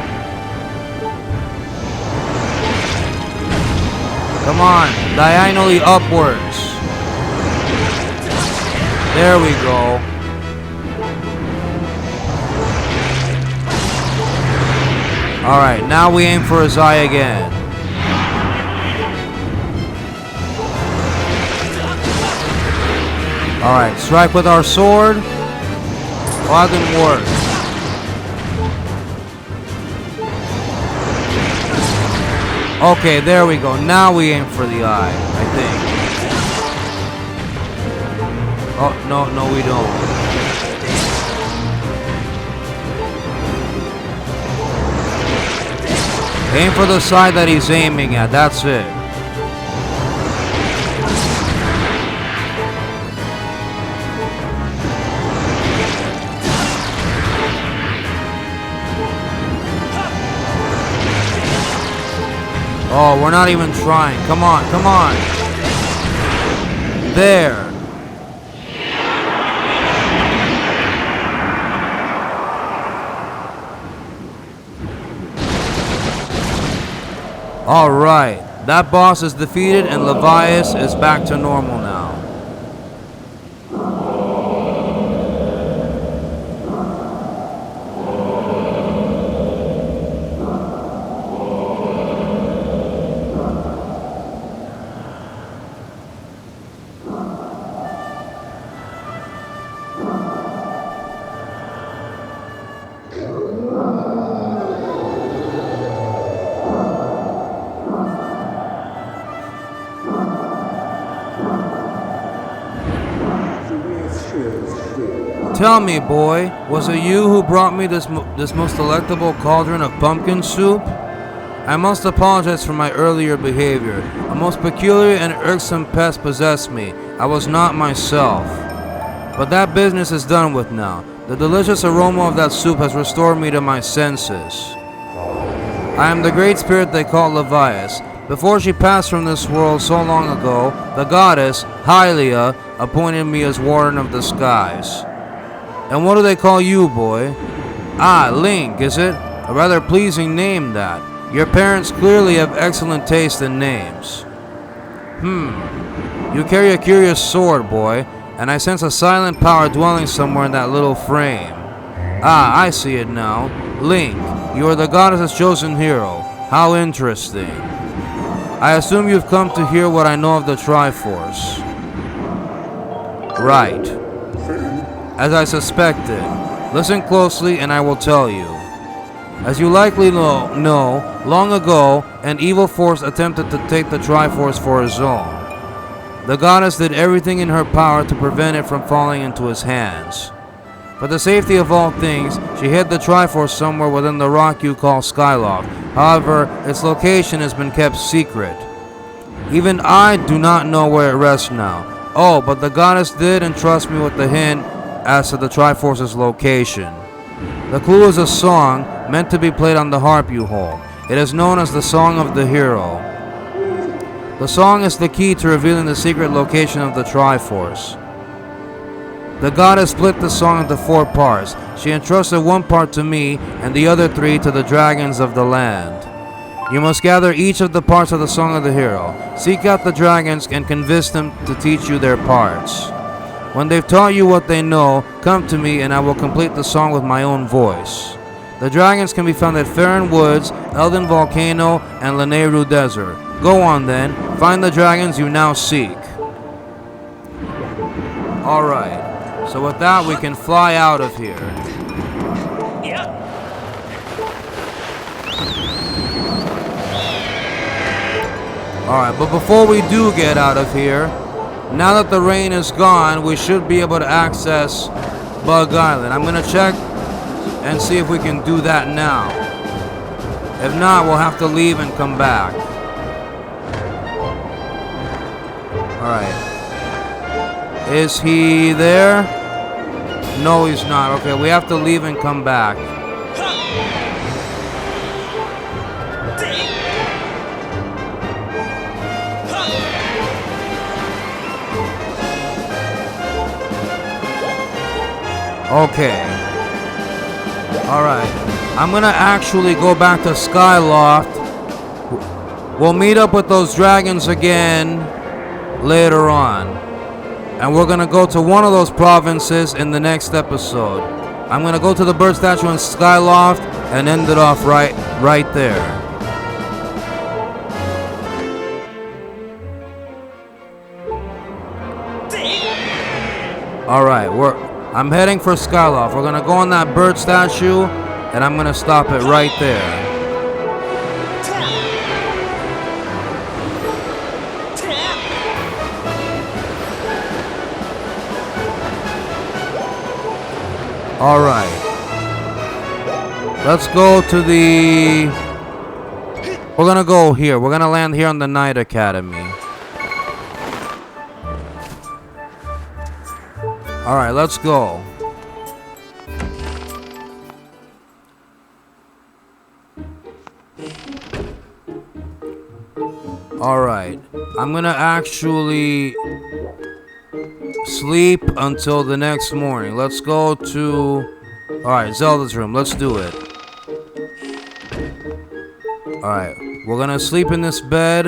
Come on, diagonally upwards. There we go. Alright, now we aim for his eye again. Alright, strike with our sword. Oh, that didn't work. Okay, there we go. Now we aim for the eye, I think. Oh, no, we don't. Aim for the side that he's aiming at. That's it. Oh, we're not even trying. Come on. There. Alright. That boss is defeated and Levias is back to normal now. Tell me, boy, was it you who brought me this most delectable cauldron of pumpkin soup? I must apologize for my earlier behavior. A most peculiar and irksome pest possessed me. I was not myself. But that business is done with now. The delicious aroma of that soup has restored me to my senses. I am the great spirit they call Levias. Before she passed from this world so long ago, the goddess, Hylia, appointed me as warden of the skies. And what do they call you, boy? Ah, Link, is it? A rather pleasing name, that. Your parents clearly have excellent taste in names. You carry a curious sword, boy, and I sense a silent power dwelling somewhere in that little frame. Ah, I see it now. Link, you are the goddess's chosen hero. How interesting. I assume you've come to hear what I know of the Triforce. Right. As I suspected. Listen closely and I will tell you. As you likely know, long ago, an evil force attempted to take the Triforce for his own. The goddess did everything in her power to prevent it from falling into his hands. For the safety of all things, she hid the Triforce somewhere within the rock you call Skyloft. However, its location has been kept secret. Even I do not know where it rests now. Oh, but the goddess did entrust me with the hint as to the Triforce's location. The clue is a song meant to be played on the harp you hold. It is known as the Song of the Hero. The song is the key to revealing the secret location of the Triforce. The goddess split the song into 4 parts. She entrusted 1 part to me and the other 3 to the dragons of the land. You must gather each of the parts of the Song of the Hero. Seek out the dragons and convince them to teach you their parts. When they've taught you what they know, come to me and I will complete the song with my own voice. The dragons can be found at Faron Woods, Elden Volcano, and Lanayru Desert. Go on then, find the dragons you now seek. Alright, so with that we can fly out of here. Alright, but before we do get out of here, now that the rain is gone, we should be able to access Bug Island. I'm going to check and see if we can do that now. If not, we'll have to leave and come back. Alright. Is he there? No, he's not. Okay, we have to leave and come back. Okay. Alright. I'm gonna actually go back to Skyloft. We'll meet up with those dragons again later on. And we're gonna go to one of those provinces in the next episode. I'm gonna go to the bird statue in Skyloft and end it off right there. Alright, I'm heading for Skyloft. We're gonna go on that bird statue, and I'm gonna stop it right there. Alright. Let's go to the... We're gonna go here. We're gonna land here on the Knight Academy. Alright, let's go. Alright, I'm gonna actually sleep until the next morning. Let's go to... Alright, Zelda's room. Let's do it. Alright, we're gonna sleep in this bed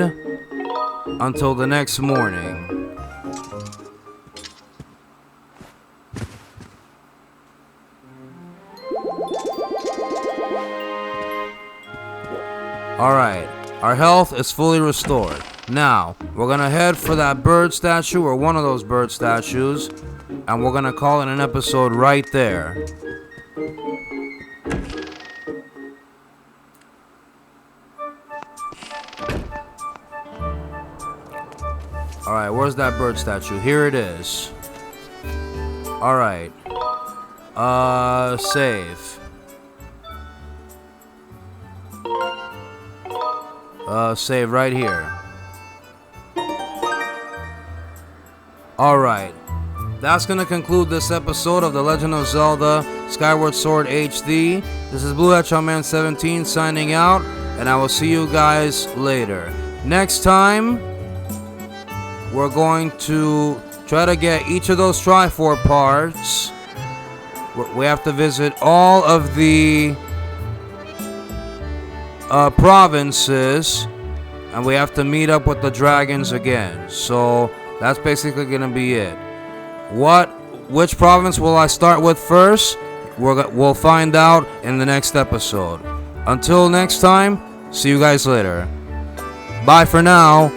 until the next morning. Alright, our health is fully restored. Now, we're gonna head for that bird statue, or one of those bird statues, and we're gonna call it an episode right there. Alright, where's that bird statue? Here it is. Alright. Save. Save right here. Alright. That's gonna conclude this episode of The Legend of Zelda Skyward Sword HD. This is Blue Hedgehog Man 17 signing out, and I will see you guys later. Next time, we're going to try to get each of those Triforce parts. We have to visit all of the provinces, and we have to meet up with the dragons again. So that's basically gonna be it. Which province will I start with first? We'll find out in the next episode. Until next time, see you guys later. Bye for now.